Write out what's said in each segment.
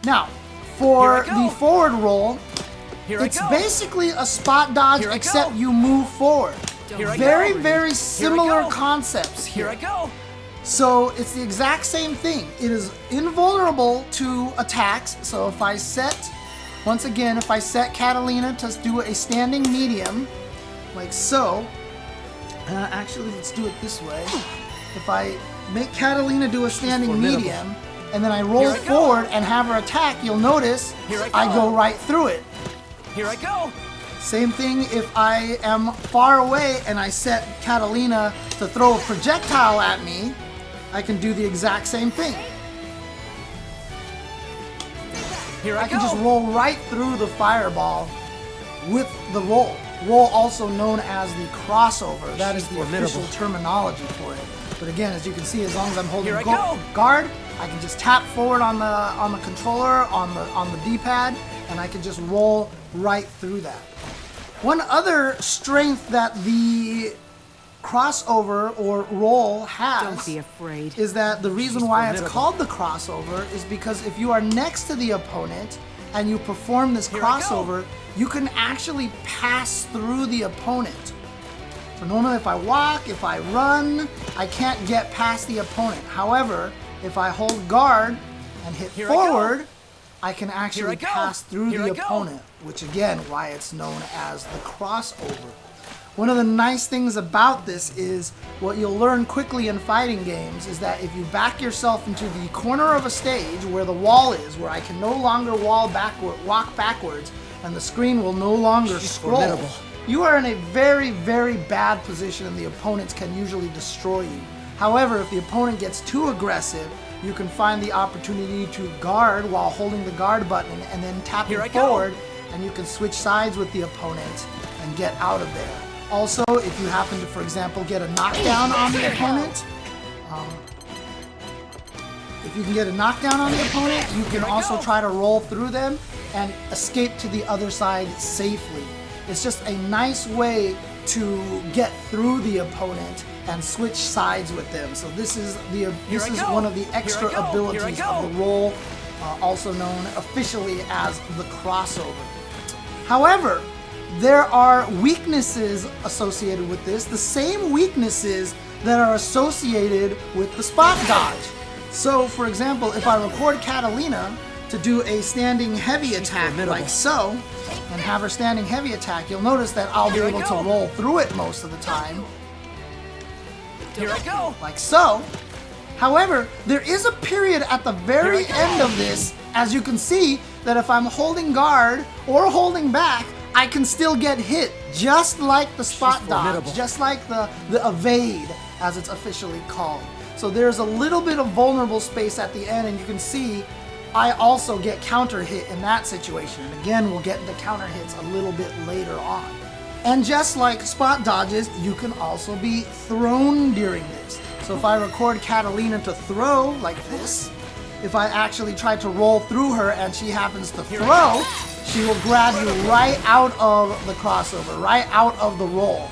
Now, for the forward roll, it's basically a spot dodge except you move forward. Very similar concepts here. So it's the exact same thing. It is invulnerable to attacks. So if I set, once again, if I set Catalina to do a standing medium, like so, actually let's do it this way. If I make Catalina do a standing medium, and then I roll forward and have her attack, you'll notice I go right through it. Here I go. Same thing if I am far away and I set Catalina to throw a projectile at me, I can do the exact same thing. Here I can just roll right through the fireball with the roll. Roll, also known as the crossover. That is the official terminology for it. But again, as you can see, as long as I'm holding guard, I can just tap forward on the controller, on the D-pad, and I can just roll right through that. One other strength that the crossover or roll has, don't be afraid, is that the reason why it's called the crossover is because if you are next to the opponent and you perform this crossover, you can actually pass through the opponent. So normally if I walk, if I run, I can't get past the opponent. However, if I hold guard and hit forward, I can actually pass through the opponent, which again, why it's known as the crossover. One of the nice things about this is what you'll learn quickly in fighting games is that if you back yourself into the corner of a stage where the wall is, where I can no longer walk backwards and the screen will no longer scroll, you are in a very bad position and the opponents can usually destroy you. However, if the opponent gets too aggressive, you can find the opportunity to guard while holding the guard button and then tapping forward, and you can switch sides with the opponent and get out of there. Also, if you happen to, for example, get a knockdown on the opponent, if you can get a knockdown on the opponent, you can also try to roll through them and escape to the other side safely. It's just a nice way to get through the opponent and switch sides with them. So this is one of the extra abilities of the roll, also known officially as the crossover. However, there are weaknesses associated with this, the same weaknesses that are associated with the spot dodge. So, for example, if I record Catalina to do a standing heavy attack like so, and have her standing heavy attack, you'll notice that I'll be able to roll through it most of the time. Here I go. Like so. However, there is a period at the very end of this, as you can see, that if I'm holding guard or holding back, I can still get hit, just like the spot dodge, just like the evade, as it's officially called. So there's a little bit of vulnerable space at the end, and you can see I also get counter hit in that situation. And again, we'll get into counter hits a little bit later on. And just like spot dodges, you can also be thrown during this. So if I record Catalina to throw like this, if I actually try to roll through her and she happens to throw, she will grab you right out of the crossover, right out of the roll.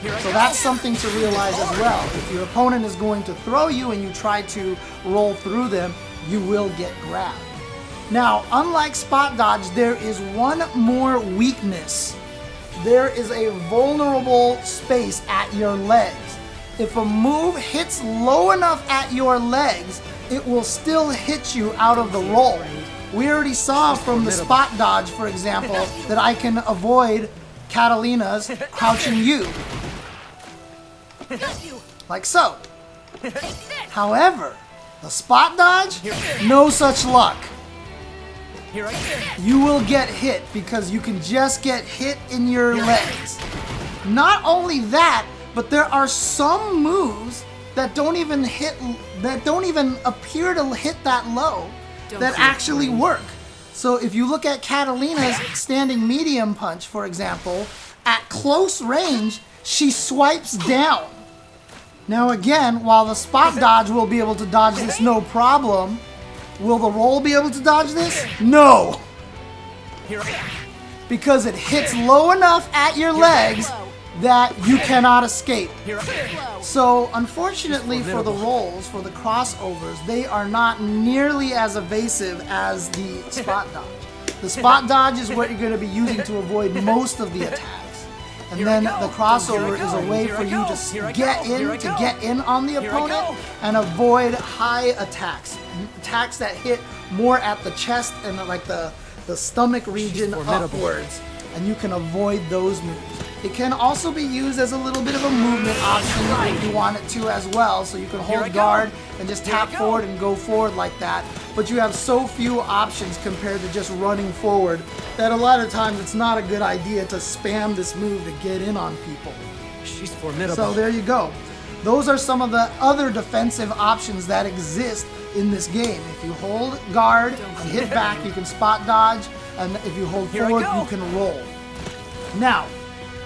So that's something to realize as well. If your opponent is going to throw you and you try to roll through them, you will get grabbed. Now, unlike spot dodge, there is one more weakness. There is a vulnerable space at your legs. If a move hits low enough at your legs, it will still hit you out of the roll. We already saw from the spot dodge, for example, that I can avoid Catalina's crouching U. Like so. However, the spot dodge, no such luck. You will get hit because you can just get hit in your legs. Not only that, but there are some moves that don't even appear to hit that low that actually work. So if you look at Catalina's standing medium punch, for example, at close range, she swipes down. Now again, while the spot dodge will be able to dodge this no problem, will the roll be able to dodge this? No! Because it hits low enough at your legs that you cannot escape. Here I go. So unfortunately for the rolls, for the crossovers, they are not nearly as evasive as the spot dodge. The spot dodge is what you're going to be using to avoid most of the attacks. And then the crossover is a way for you to get in on the opponent and avoid high attacks. Attacks that hit more at the chest and like the stomach region upwards. And you can avoid those moves. It can also be used as a little bit of a movement option if you want it to as well. So you can hold guard and just tap forward and go forward like that. But you have so few options compared to just running forward that a lot of times it's not a good idea to spam this move to get in on people. She's formidable. So there you go. Those are some of the other defensive options that exist in this game. If you hold guard and hit back, you can spot dodge. And if you hold forward, you can roll. Now,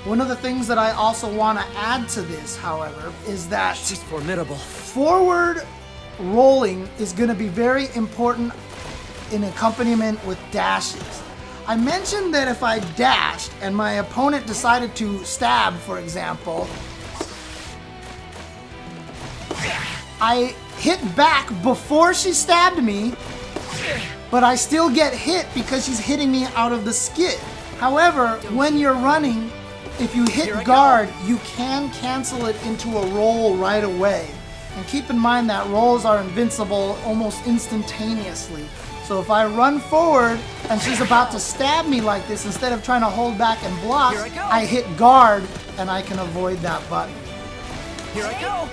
one of the things that I also want to add to this, however, is that she's formidable. Forward rolling is going to be very important in accompaniment with dashes. I mentioned that if I dashed and my opponent decided to stab, for example, I hit back before she stabbed me, but I still get hit because she's hitting me out of the skid. However, when you're running, if you hit guard, you can cancel it into a roll right away. And keep in mind that rolls are invincible almost instantaneously. So if I run forward and she's about to stab me like this, instead of trying to hold back and block, I hit guard and I can avoid that button. Here I go.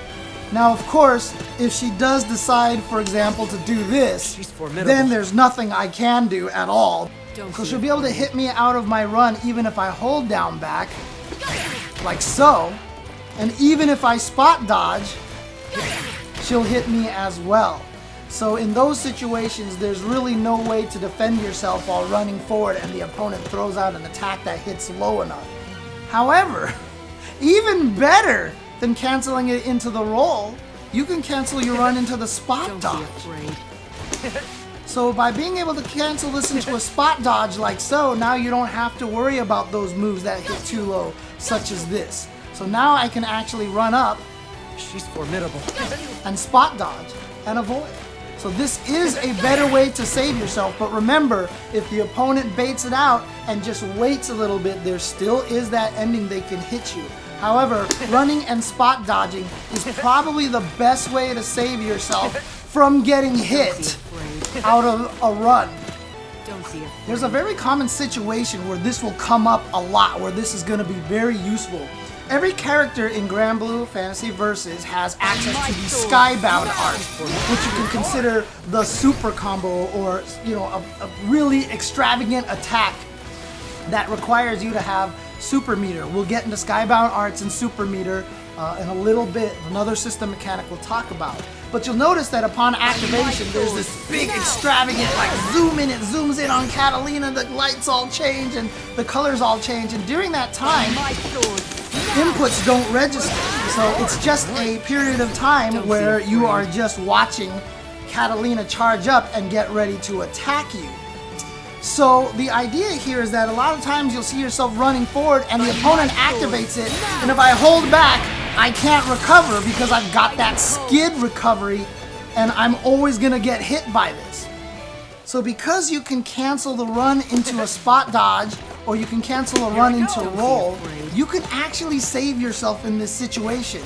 Now, of course, if she does decide, for example, to do this, then there's nothing I can do at all. Because she'll be able to hit me out of my run even if I hold down back, like so. And even if I spot dodge, she'll hit me as well. So in those situations, there's really no way to defend yourself while running forward and the opponent throws out an attack that hits low enough. However, even better than canceling it into the roll, you can cancel your run into the spot dodge. So by being able to cancel this into a spot dodge like so, now you don't have to worry about those moves that hit too low, such as this. So now I can actually run up, she's formidable, and spot dodge and avoid. So this is a better way to save yourself, but remember, if the opponent baits it out and just waits a little bit, there still is that ending they can hit you. However, running and spot dodging is probably the best way to save yourself from getting hit out of a run. There's a very common situation where this will come up a lot, where this is going to be very useful. Every character in Granblue Fantasy Versus has access to the Skybound art, which you can consider the super combo, or a really extravagant attack that requires you to have super meter. We'll get into Skybound arts and super meter in a little bit, another system mechanic we'll talk about. But you'll notice that upon activation, there's this big extravagant, like zoom in, it zooms in on Catalina, the lights all change and the colors all change, and during that time, inputs don't register. So it's just a period of time where you are just watching Catalina charge up and get ready to attack you. So the idea here is that a lot of times you'll see yourself running forward and the opponent activates it, and if I hold back, I can't recover because I've got that skid recovery and I'm always gonna get hit by this. So because you can cancel the run into a spot dodge, or you can cancel a run into a roll, you can actually save yourself in this situation.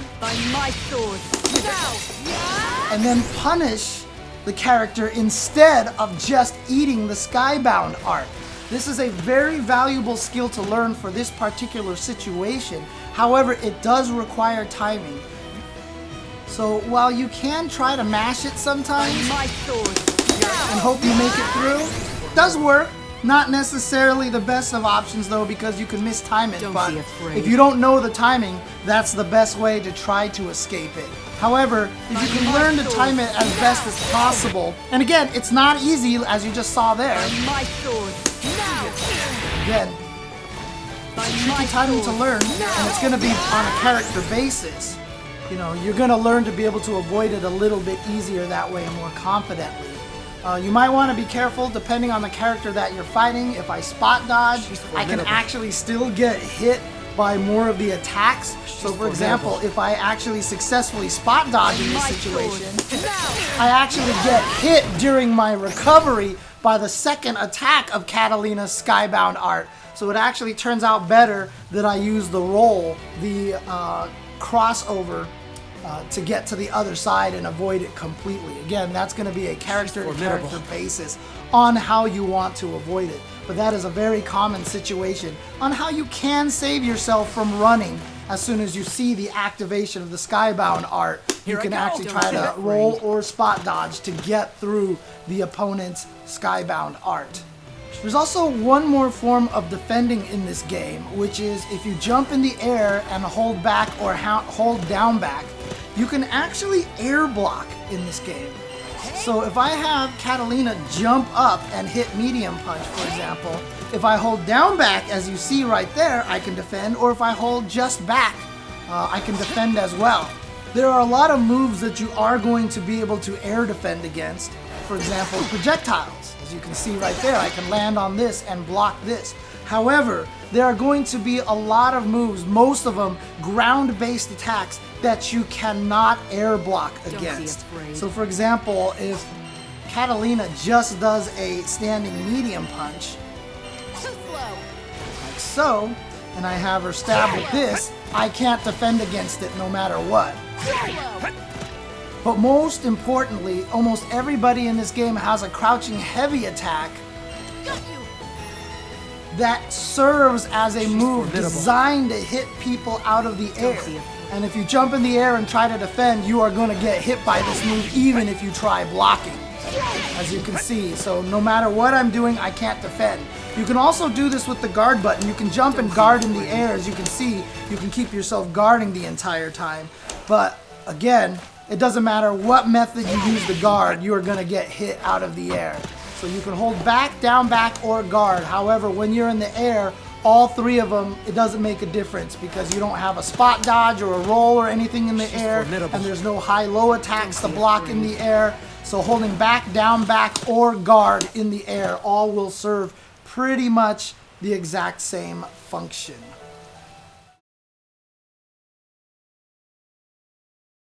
And then punish the character instead of just eating the Skybound art. This is a very valuable skill to learn for this particular situation. However, it does require timing. So while you can try to mash it sometimes and hope you make it through, it does work. Not necessarily the best of options though, because you can mistime it, but if you don't know the timing, that's the best way to try to escape it. However, if you can learn to time it as best as possible, and again, it's not easy as you just saw there. Again, it's a tricky timing to learn, and it's going to be on a character basis. You know, you're going to learn to be able to avoid it a little bit easier that way and more confidently. You might want to be careful depending on the character that you're fighting. If I spot dodge, I can actually still get hit by more of the attacks. So for example, if I actually successfully spot dodge in this situation, I actually get hit during my recovery by the second attack of Catalina's Skybound art. So it actually turns out better that I use the roll, the crossover, to get to the other side and avoid it completely. Again, that's going to be a character-to-character basis on how you want to avoid it. But that is a very common situation on how you can save yourself from running as soon as you see the activation of the Skybound art. You can actually try to roll or spot dodge to get through the opponent's Skybound art. There's also one more form of defending in this game, which is if you jump in the air and hold back or hold down back, you can actually air block in this game. So if I have Catalina jump up and hit medium punch, for example, if I hold down back, as you see right there, I can defend, or if I hold just back, I can defend as well. There are a lot of moves that you are going to be able to air defend against. For example, projectiles. As you can see right there, I can land on this and block this. However, there are going to be a lot of moves, most of them ground-based attacks, that you cannot air block against. So for example, if Catalina just does a standing medium punch, like so, and I have her stab with this, I can't defend against it no matter what. But most importantly, almost everybody in this game has a crouching heavy attack that serves as a move designed to hit people out of the air. And if you jump in the air and try to defend, you are going to get hit by this move even if you try blocking, as you can see. So no matter what I'm doing, I can't defend. You can also do this with the guard button. You can jump and guard in the air. As you can see, you can keep yourself guarding the entire time. But again, it doesn't matter what method you use to guard, you are going to get hit out of the air. So you can hold back, down back, or guard. However, when you're in the air, all three of them, it doesn't make a difference because you don't have a spot dodge or a roll or anything in the air, and there's no high-low attacks to block in the air. So holding back, down back, or guard in the air all will serve pretty much the exact same function.